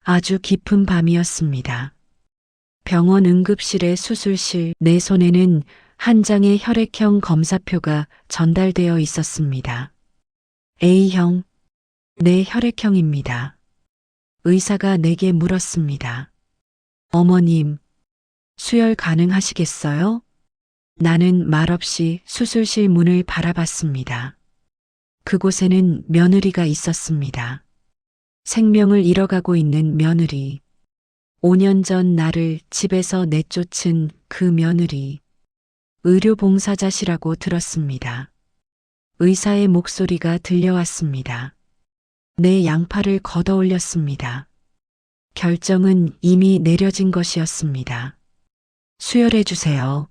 아주 깊은 밤이었습니다. 병원 응급실의 수술실 내 손에는 한 장의 혈액형 검사표가 전달되어 있었습니다. A형, 내 혈액형입니다. 의사가 내게 물었습니다. 어머님, 수혈 가능하시겠어요? 나는 말없이 수술실 문을 바라봤습니다. 그곳에는 며느리가 있었습니다. 생명을 잃어가고 있는 며느리. 5년 전 나를 집에서 내쫓은 그 며느리. 의료봉사자시라고 들었습니다. 의사의 목소리가 들려왔습니다. 내 양팔을 걷어 올렸습니다. 결정은 이미 내려진 것이었습니다. 수혈해 주세요.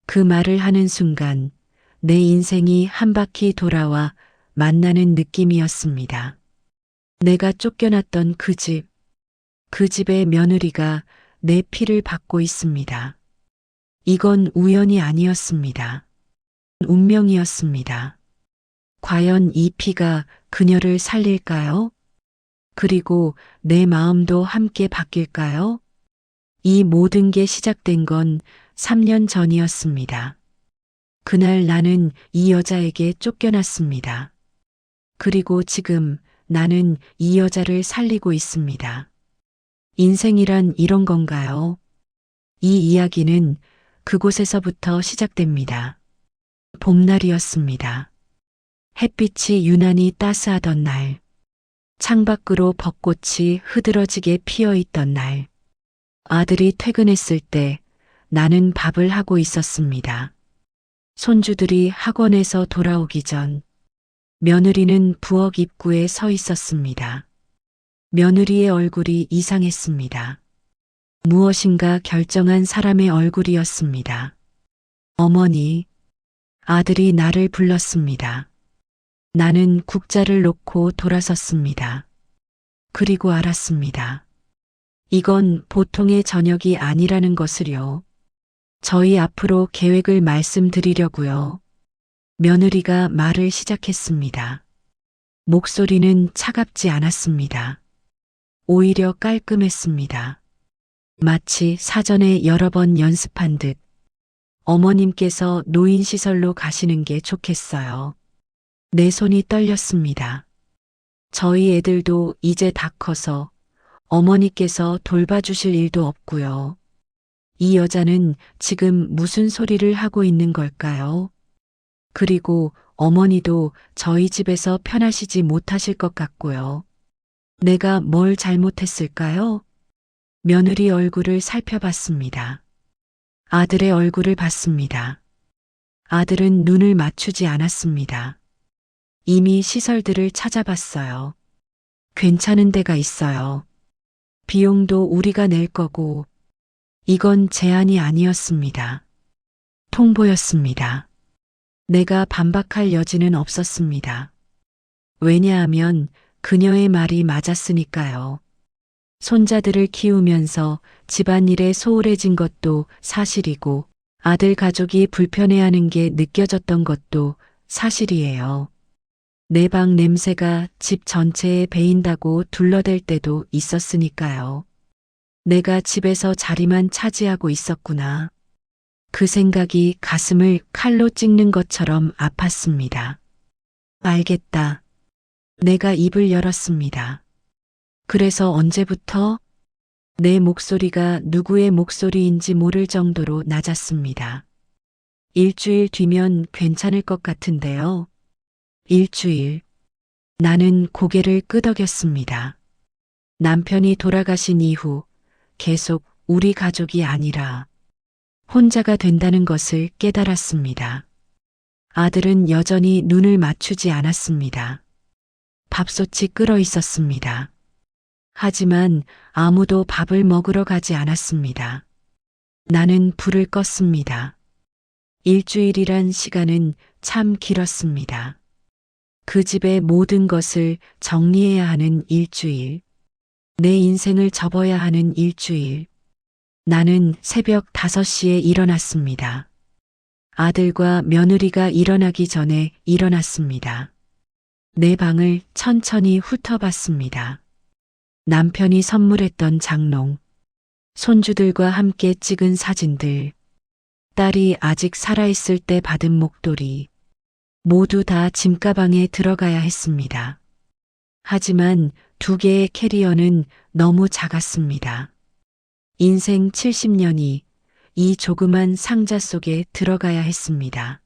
그 말을 하는 순간 내 인생이 한 바퀴 돌아와 만나는 느낌이었습니다. 내가 쫓겨났던 그 집, 그 집의 며느리가 내 피를 받고 있습니다. 이건 우연이 아니었습니다. 운명이었습니다. 과연 이 피가 그녀를 살릴까요? 그리고 내 마음도 함께 바뀔까요? 이 모든 게 시작된 건 3년 전이었습니다. 그날 나는 이 여자에게 쫓겨났습니다. 그리고 지금 나는 이 여자를 살리고 있습니다. 인생이란 이런 건가요? 이 이야기는 그곳에서부터 시작됩니다. 봄날이었습니다. 햇빛이 유난히 따스하던 날, 창밖으로 벚꽃이 흐드러지게 피어 있던 날, 아들이 퇴근했을 때 나는 밥을 하고 있었습니다. 손주들이 학원에서 돌아오기 전 며느리는 부엌 입구에 서 있었습니다. 며느리의 얼굴이 이상했습니다. 무엇인가 결정한 사람의 얼굴이었습니다. 어머니, 아들이 나를 불렀습니다. 나는 국자를 놓고 돌아섰습니다. 그리고 알았습니다. 이건 보통의 저녁이 아니라는 것을요. 저희 앞으로 계획을 말씀드리려고요. 며느리가 말을 시작했습니다. 목소리는 차갑지 않았습니다. 오히려 깔끔했습니다. 마치 사전에 여러 번 연습한 듯 어머님께서 노인시설로 가시는 게 좋겠어요. 내 손이 떨렸습니다. 저희 애들도 이제 다 커서 어머니께서 돌봐주실 일도 없고요. 이 여자는 지금 무슨 소리를 하고 있는 걸까요? 그리고 어머니도 저희 집에서 편하시지 못하실 것 같고요. 내가 뭘 잘못했을까요? 며느리 얼굴을 살펴봤습니다. 아들의 얼굴을 봤습니다. 아들은 눈을 맞추지 않았습니다. 이미 시설들을 찾아봤어요. 괜찮은 데가 있어요. 비용도 우리가 낼 거고, 이건 제안이 아니었습니다. 통보였습니다. 내가 반박할 여지는 없었습니다. 왜냐하면 그녀의 말이 맞았으니까요. 손자들을 키우면서 집안일에 소홀해진 것도 사실이고, 아들 가족이 불편해하는 게 느껴졌던 것도 사실이에요. 내 방 냄새가 집 전체에 배인다고 둘러댈 때도 있었으니까요. 내가 집에서 자리만 차지하고 있었구나. 그 생각이 가슴을 칼로 찍는 것처럼 아팠습니다. 알겠다. 내가 입을 열었습니다. 그래서 언제부터? 내 목소리가 누구의 목소리인지 모를 정도로 낮았습니다. 일주일 뒤면 괜찮을 것 같은데요. 일주일. 나는 고개를 끄덕였습니다. 남편이 돌아가신 이후 계속 우리 가족이 아니라 혼자가 된다는 것을 깨달았습니다. 아들은 여전히 눈을 맞추지 않았습니다. 밥솥이 끓어 있었습니다. 하지만 아무도 밥을 먹으러 가지 않았습니다. 나는 불을 껐습니다. 일주일이란 시간은 참 길었습니다. 그 집의 모든 것을 정리해야 하는 일주일. 내 인생을 접어야 하는 일주일. 나는 새벽 5시에 일어났습니다. 아들과 며느리가 일어나기 전에 일어났습니다. 내 방을 천천히 훑어봤습니다. 남편이 선물했던 장롱, 손주들과 함께 찍은 사진들, 딸이 아직 살아있을 때 받은 목도리, 모두 다 짐가방에 들어가야 했습니다. 하지만 2개의 캐리어는 너무 작았습니다. 인생 70년이 이 조그만 상자 속에 들어가야 했습니다.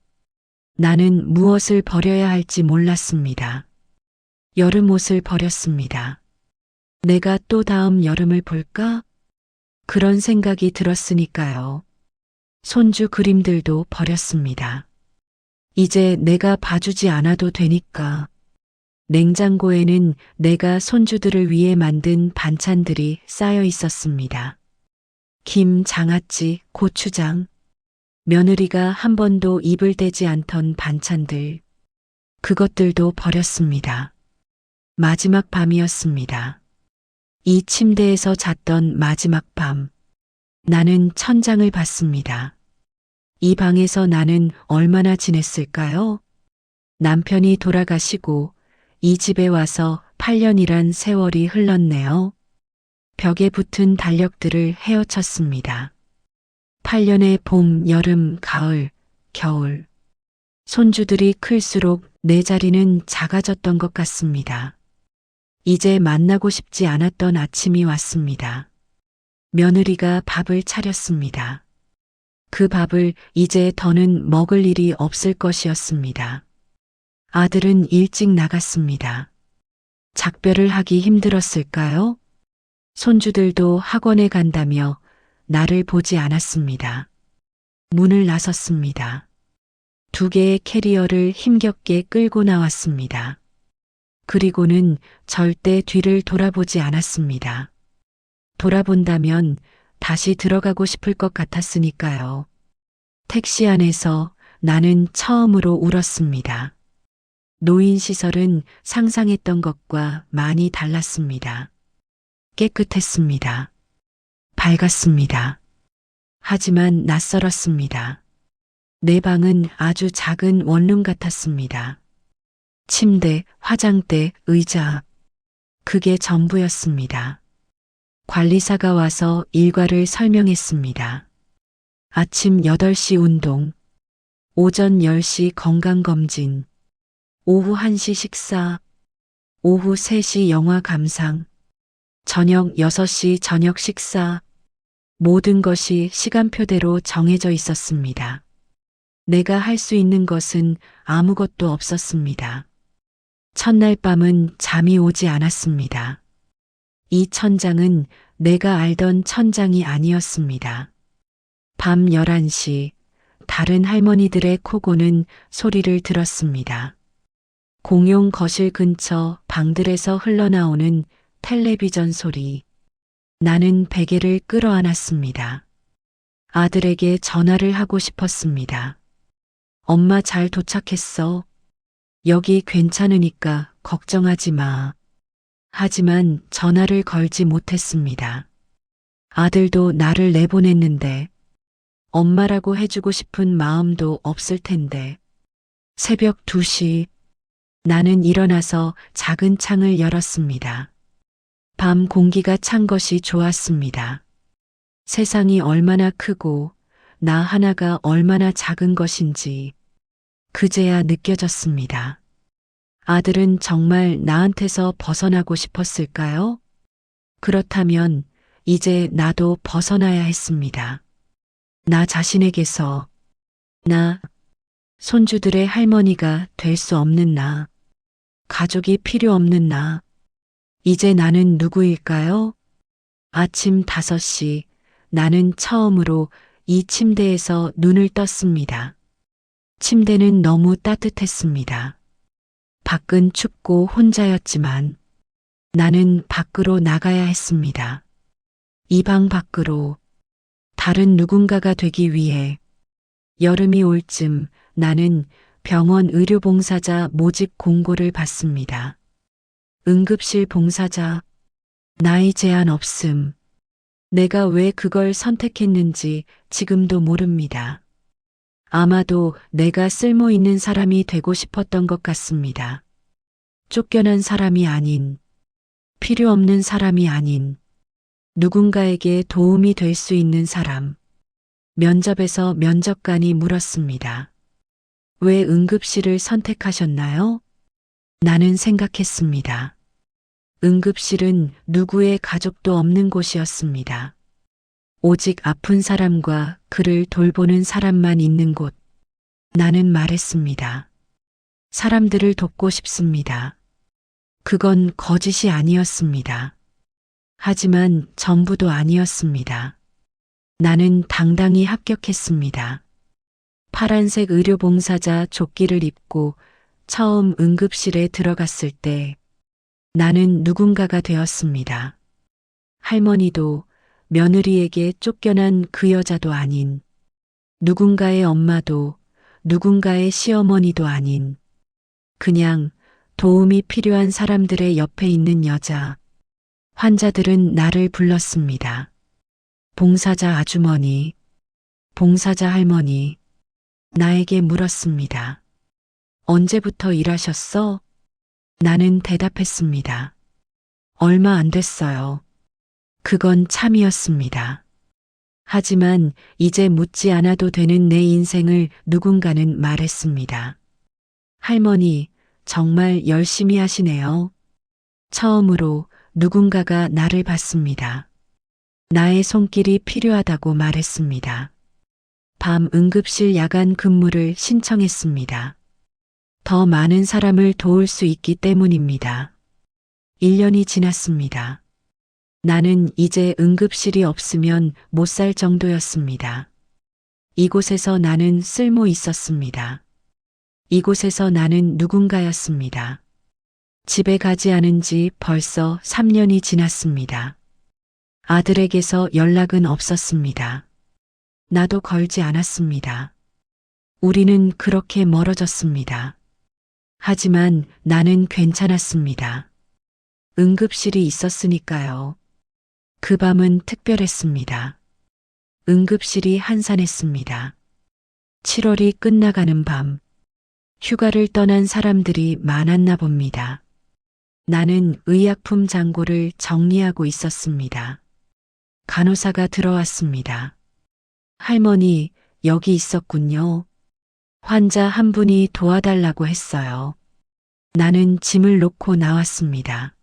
나는 무엇을 버려야 할지 몰랐습니다. 여름 옷을 버렸습니다. 내가 또 다음 여름을 볼까? 그런 생각이 들었으니까요. 손주 그림들도 버렸습니다. 이제 내가 봐주지 않아도 되니까. 냉장고에는 내가 손주들을 위해 만든 반찬들이 쌓여 있었습니다. 김, 장아찌, 고추장, 며느리가 한 번도 입을 대지 않던 반찬들, 그것들도 버렸습니다. 마지막 밤이었습니다. 이 침대에서 잤던 마지막 밤, 나는 천장을 봤습니다. 이 방에서 나는 얼마나 지냈을까요? 남편이 돌아가시고 이 집에 와서 8년이란 세월이 흘렀네요. 벽에 붙은 달력들을 헤어쳤습니다. 8년의 봄, 여름, 가을, 겨울. 손주들이 클수록 내 자리는 작아졌던 것 같습니다. 이제 만나고 싶지 않았던 아침이 왔습니다. 며느리가 밥을 차렸습니다. 그 밥을 이제 더는 먹을 일이 없을 것이었습니다. 아들은 일찍 나갔습니다. 작별을 하기 힘들었을까요? 손주들도 학원에 간다며 나를 보지 않았습니다. 문을 나섰습니다. 2개의 캐리어를 힘겹게 끌고 나왔습니다. 그리고는 절대 뒤를 돌아보지 않았습니다. 돌아본다면 다시 들어가고 싶을 것 같았으니까요. 택시 안에서 나는 처음으로 울었습니다. 노인시설은 상상했던 것과 많이 달랐습니다. 깨끗했습니다. 밝았습니다. 하지만 낯설었습니다. 내 방은 아주 작은 원룸 같았습니다. 침대, 화장대, 의자. 그게 전부였습니다. 관리사가 와서 일과를 설명했습니다. 아침 8시 운동, 오전 10시 건강검진, 오후 1시 식사, 오후 3시 영화 감상, 저녁 6시 저녁 식사. 모든 것이 시간표대로 정해져 있었습니다. 내가 할 수 있는 것은 아무것도 없었습니다. 첫날 밤은 잠이 오지 않았습니다. 이 천장은 내가 알던 천장이 아니었습니다. 밤 11시, 다른 할머니들의 코 고는 소리를 들었습니다. 공용 거실 근처 방들에서 흘러나오는 텔레비전 소리. 나는 베개를 끌어안았습니다. 아들에게 전화를 하고 싶었습니다. 엄마 잘 도착했어. 여기 괜찮으니까 걱정하지 마. 하지만 전화를 걸지 못했습니다. 아들도 나를 내보냈는데 엄마라고 해주고 싶은 마음도 없을 텐데. 새벽 2시 나는 일어나서 작은 창을 열었습니다. 밤 공기가 찬 것이 좋았습니다. 세상이 얼마나 크고 나 하나가 얼마나 작은 것인지 그제야 느껴졌습니다. 아들은 정말 나한테서 벗어나고 싶었을까요? 그렇다면 이제 나도 벗어나야 했습니다. 나 자신에게서, 나, 손주들의 할머니가 될 수 없는 나, 가족이 필요 없는 나. 이제 나는 누구일까요? 아침 5시, 나는 처음으로 이 침대에서 눈을 떴습니다. 침대는 너무 따뜻했습니다. 밖은 춥고 혼자였지만 나는 밖으로 나가야 했습니다. 이 방 밖으로 다른 누군가가 되기 위해. 여름이 올 쯤 나는 병원 의료봉사자 모집 공고를 받습니다. 응급실 봉사자, 나이 제한 없음. 내가 왜 그걸 선택했는지 지금도 모릅니다. 아마도 내가 쓸모 있는 사람이 되고 싶었던 것 같습니다. 쫓겨난 사람이 아닌 필요 없는 사람이 아닌 누군가에게 도움이 될 수 있는 사람. 면접에서 면접관이 물었습니다. 왜 응급실을 선택하셨나요? 나는 생각했습니다. 응급실은 누구의 가족도 없는 곳이었습니다. 오직 아픈 사람과 그를 돌보는 사람만 있는 곳. 나는 말했습니다. 사람들을 돕고 싶습니다. 그건 거짓이 아니었습니다. 하지만 전부도 아니었습니다. 나는 당당히 합격했습니다. 파란색 의료봉사자 조끼를 입고 처음 응급실에 들어갔을 때 나는 누군가가 되었습니다. 할머니도 며느리에게 쫓겨난 그 여자도 아닌 누군가의 엄마도 누군가의 시어머니도 아닌 그냥 도움이 필요한 사람들의 옆에 있는 여자. 환자들은 나를 불렀습니다. 봉사자 아주머니, 봉사자 할머니. 나에게 물었습니다. 언제부터 일하셨어? 나는 대답했습니다. 얼마 안 됐어요. 그건 참이었습니다. 하지만 이제 묻지 않아도 되는 내 인생을 누군가는 말했습니다. 할머니, 정말 열심히 하시네요. 처음으로 누군가가 나를 봤습니다. 나의 손길이 필요하다고 말했습니다. 밤 응급실 야간 근무를 신청했습니다. 더 많은 사람을 도울 수 있기 때문입니다. 1년이 지났습니다. 나는 이제 응급실이 없으면 못 살 정도였습니다. 이곳에서 나는 쓸모 있었습니다. 이곳에서 나는 누군가였습니다. 집에 가지 않은 지 벌써 3년이 지났습니다. 아들에게서 연락은 없었습니다. 나도 걸지 않았습니다. 우리는 그렇게 멀어졌습니다. 하지만 나는 괜찮았습니다. 응급실이 있었으니까요. 그 밤은 특별했습니다. 응급실이 한산했습니다. 7월이 끝나가는 밤, 휴가를 떠난 사람들이 많았나 봅니다. 나는 의약품 잔고를 정리하고 있었습니다. 간호사가 들어왔습니다. 할머니, 여기 있었군요. 환자 한 분이 도와달라고 했어요. 나는 짐을 놓고 나왔습니다.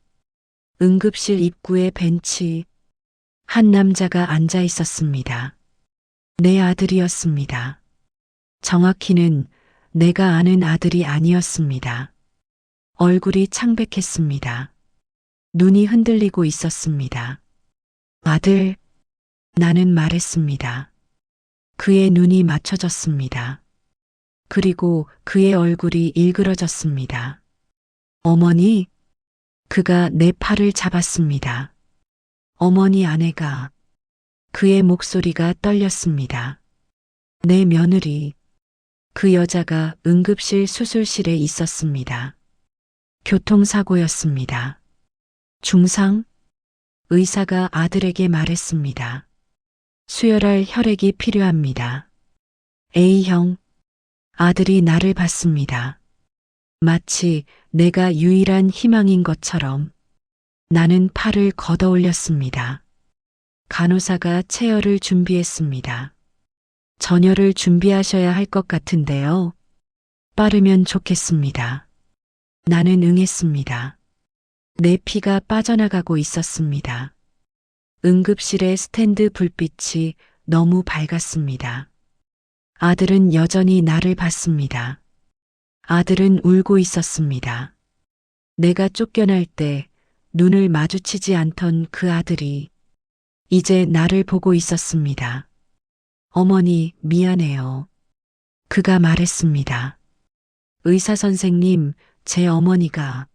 응급실 입구에 벤치, 한 남자가 앉아 있었습니다. 내 아들이었습니다. 정확히는 내가 아는 아들이 아니었습니다. 얼굴이 창백했습니다. 눈이 흔들리고 있었습니다. 아들, 나는 말했습니다. 그의 눈이 맞춰졌습니다. 그리고 그의 얼굴이 일그러졌습니다. 어머니, 그가 내 팔을 잡았습니다. 어머니 아내가, 그의 목소리가 떨렸습니다. 내 며느리, 그 여자가 응급실 수술실에 있었습니다. 교통사고였습니다. 중상? 의사가 아들에게 말했습니다. 수혈할 혈액이 필요합니다. A형. 아들이 나를 봤습니다. 마치 내가 유일한 희망인 것처럼 나는 팔을 걷어 올렸습니다. 간호사가 체열을 준비했습니다. 전열을 준비하셔야 할 것 같은데요. 빠르면 좋겠습니다. 나는 응했습니다. 내 피가 빠져나가고 있었습니다. 응급실의 스탠드 불빛이 너무 밝았습니다. 아들은 여전히 나를 봤습니다. 아들은 울고 있었습니다. 내가 쫓겨날 때 눈을 마주치지 않던 그 아들이 이제 나를 보고 있었습니다. 어머니, 미안해요. 그가 말했습니다. 의사 선생님, 제 어머니가.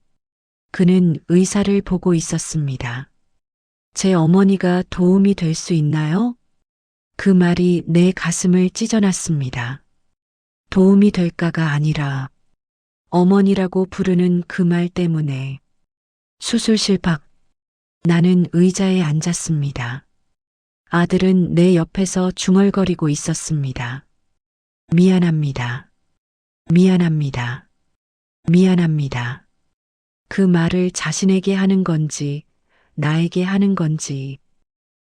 그는 의사를 보고 있었습니다. 제 어머니가 도움이 될 수 있나요? 그 말이 내 가슴을 찢어놨습니다. 도움이 될까가 아니라 어머니라고 부르는 그 말 때문에 수술실 밖 나는 의자에 앉았습니다. 아들은 내 옆에서 중얼거리고 있었습니다. 미안합니다. 미안합니다. 미안합니다. 그 말을 자신에게 하는 건지 나에게 하는 건지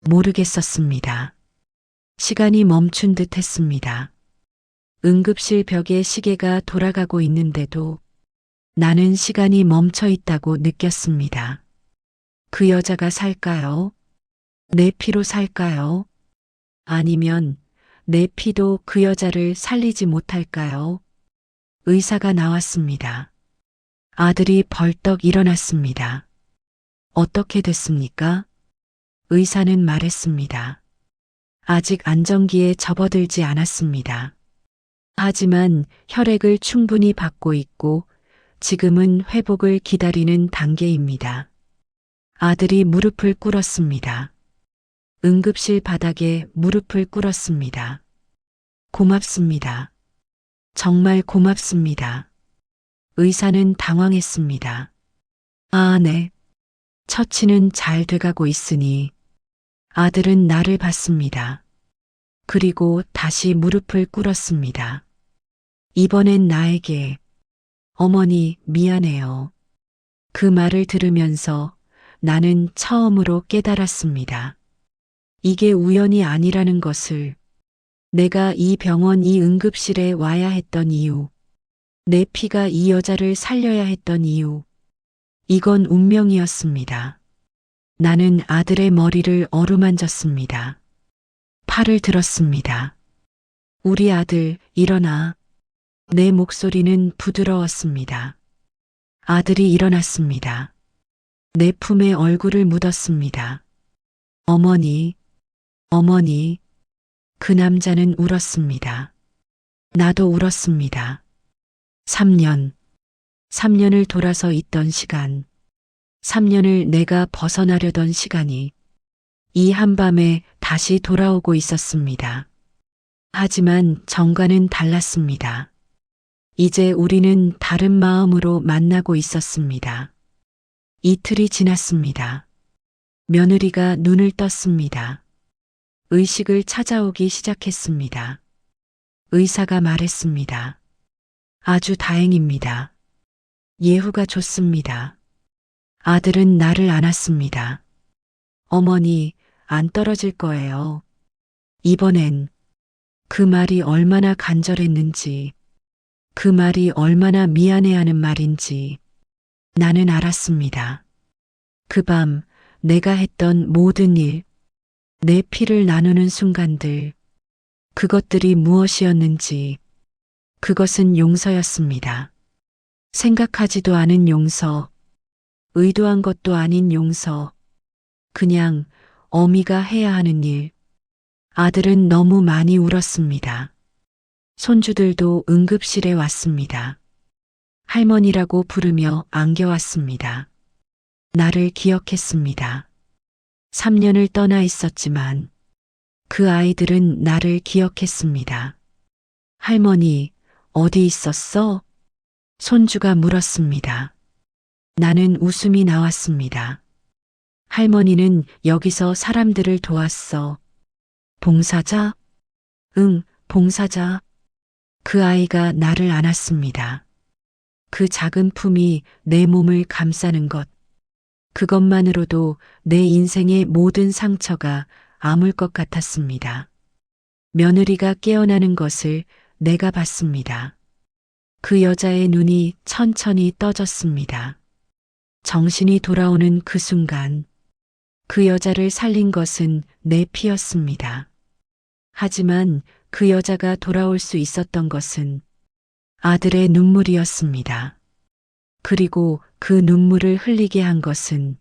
모르겠었습니다. 시간이 멈춘 듯 했습니다. 응급실 벽에 시계가 돌아가고 있는데도 나는 시간이 멈춰 있다고 느꼈습니다. 그 여자가 살까요? 내 피로 살까요? 아니면 내 피도 그 여자를 살리지 못할까요? 의사가 나왔습니다. 아들이 벌떡 일어났습니다. 어떻게 됐습니까? 의사는 말했습니다. 아직 안정기에 접어들지 않았습니다. 하지만 혈액을 충분히 받고 있고 지금은 회복을 기다리는 단계입니다. 아들이 무릎을 꿇었습니다. 응급실 바닥에 무릎을 꿇었습니다. 고맙습니다. 정말 고맙습니다. 의사는 당황했습니다. 아, 네. 처치는 잘 돼가고 있으니 아들은 나를 봤습니다. 그리고 다시 무릎을 꿇었습니다. 이번엔 나에게 어머니 미안해요. 그 말을 들으면서 나는 처음으로 깨달았습니다. 이게 우연이 아니라는 것을, 내가 이 병원 이 응급실에 와야 했던 이유, 내 피가 이 여자를 살려야 했던 이유, 이건 운명이었습니다. 나는 아들의 머리를 어루만졌습니다. 팔을 들었습니다. 우리 아들, 일어나. 내 목소리는 부드러웠습니다. 아들이 일어났습니다. 내 품에 얼굴을 묻었습니다. 어머니, 어머니. 그 남자는 울었습니다. 나도 울었습니다. 3년을 돌아서 있던 시간, 3년을 내가 벗어나려던 시간이 이 한밤에 다시 돌아오고 있었습니다. 하지만 정과는 달랐습니다. 이제 우리는 다른 마음으로 만나고 있었습니다. 이틀이 지났습니다. 며느리가 눈을 떴습니다. 의식을 찾아오기 시작했습니다. 의사가 말했습니다. 아주 다행입니다. 예후가 좋습니다. 아들은 나를 안았습니다. 어머니, 안 떨어질 거예요. 이번엔 그 말이 얼마나 간절했는지, 그 말이 얼마나 미안해하는 말인지 나는 알았습니다. 그 밤 내가 했던 모든 일, 내 피를 나누는 순간들, 그것들이 무엇이었는지, 그것은 용서였습니다. 생각하지도 않은 용서, 의도한 것도 아닌 용서, 그냥 어미가 해야 하는 일. 아들은 너무 많이 울었습니다. 손주들도 응급실에 왔습니다. 할머니라고 부르며 안겨왔습니다. 나를 기억했습니다. 3년을 떠나 있었지만 그 아이들은 나를 기억했습니다. 할머니, 어디 있었어? 손주가 물었습니다. 나는 웃음이 나왔습니다. 할머니는 여기서 사람들을 도왔어. 봉사자? 응, 봉사자. 그 아이가 나를 안았습니다. 그 작은 품이 내 몸을 감싸는 것. 그것만으로도 내 인생의 모든 상처가 아물 것 같았습니다. 며느리가 깨어나는 것을 내가 봤습니다. 그 여자의 눈이 천천히 떠졌습니다. 정신이 돌아오는 그 순간, 그 여자를 살린 것은 내 피였습니다. 하지만 그 여자가 돌아올 수 있었던 것은 아들의 눈물이었습니다. 그리고 그 눈물을 흘리게 한 것은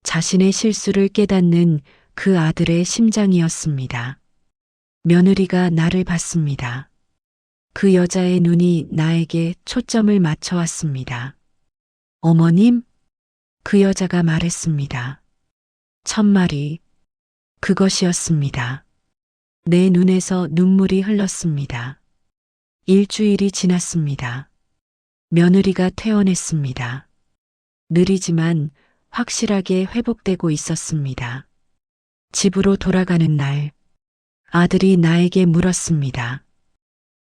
자신의 실수를 깨닫는 그 아들의 심장이었습니다. 며느리가 나를 봤습니다. 그 여자의 눈이 나에게 초점을 맞춰왔습니다. 어머님? 그 여자가 말했습니다. 천마리. 그것이었습니다. 내 눈에서 눈물이 흘렀습니다. 일주일이 지났습니다. 며느리가 퇴원했습니다. 느리지만 확실하게 회복되고 있었습니다. 집으로 돌아가는 날, 아들이 나에게 물었습니다.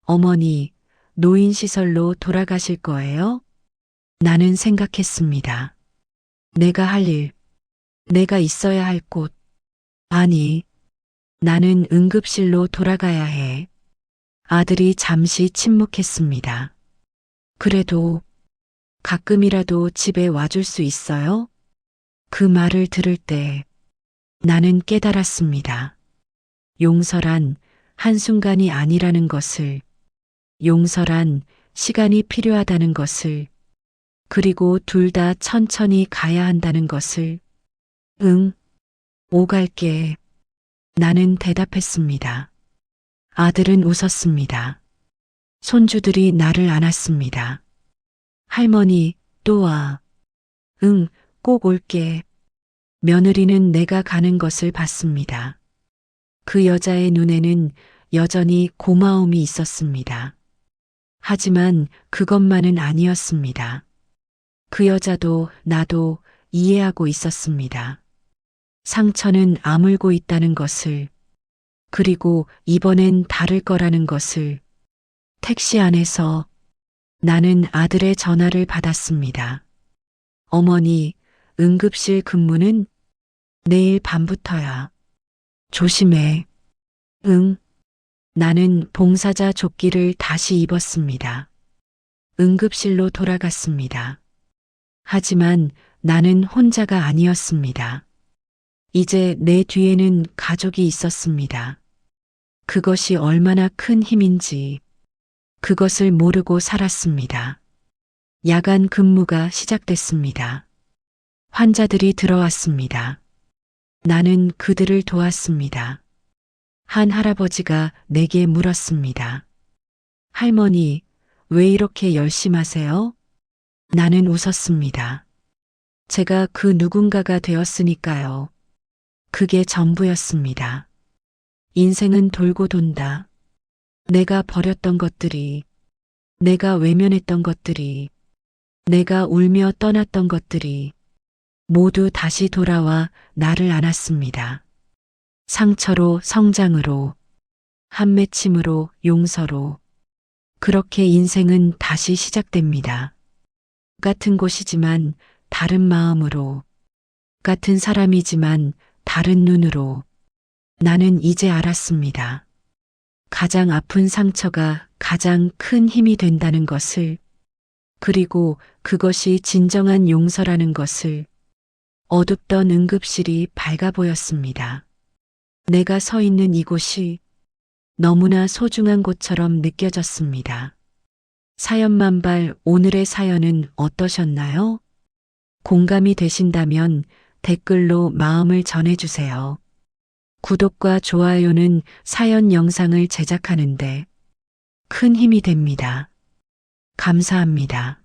어머니, 노인시설로 돌아가실 거예요? 나는 생각했습니다. 내가 할 일, 내가 있어야 할 곳. 아니, 나는 응급실로 돌아가야 해. 아들이 잠시 침묵했습니다. 그래도 가끔이라도 집에 와줄 수 있어요? 그 말을 들을 때 나는 깨달았습니다. 용서란 한순간이 아니라는 것을, 용서란 시간이 필요하다는 것을, 그리고 둘 다 천천히 가야 한다는 것을. 응, 오갈게. 나는 대답했습니다. 아들은 웃었습니다. 손주들이 나를 안았습니다. 할머니, 또 와. 응, 꼭 올게. 며느리는 내가 가는 것을 봤습니다. 그 여자의 눈에는 여전히 고마움이 있었습니다. 하지만 그것만은 아니었습니다. 그 여자도 나도 이해하고 있었습니다. 상처는 아물고 있다는 것을, 그리고 이번엔 다를 거라는 것을. 택시 안에서 나는 아들의 전화를 받았습니다. 어머니, 응급실 근무는 내일 밤부터야. 조심해. 응. 나는 봉사자 조끼를 다시 입었습니다. 응급실로 돌아갔습니다. 하지만 나는 혼자가 아니었습니다. 이제 내 뒤에는 가족이 있었습니다. 그것이 얼마나 큰 힘인지 그것을 모르고 살았습니다. 야간 근무가 시작됐습니다. 환자들이 들어왔습니다. 나는 그들을 도왔습니다. 한 할아버지가 내게 물었습니다. 할머니, 왜 이렇게 열심하세요? 나는 웃었습니다. 제가 그 누군가가 되었으니까요. 그게 전부였습니다. 인생은 돌고 돈다. 내가 버렸던 것들이, 내가 외면했던 것들이, 내가 울며 떠났던 것들이 모두 다시 돌아와 나를 안았습니다. 상처로 성장으로, 한 맺힘으로 용서로. 그렇게 인생은 다시 시작됩니다. 같은 곳이지만 다른 마음으로, 같은 사람이지만 다른 눈으로. 나는 이제 알았습니다. 가장 아픈 상처가 가장 큰 힘이 된다는 것을, 그리고 그것이 진정한 용서라는 것을. 어둡던 응급실이 밝아 보였습니다. 내가 서 있는 이곳이 너무나 소중한 곳처럼 느껴졌습니다. 사연만발 오늘의 사연은 어떠셨나요? 공감이 되신다면 댓글로 마음을 전해주세요. 구독과 좋아요는 사연 영상을 제작하는데 큰 힘이 됩니다. 감사합니다.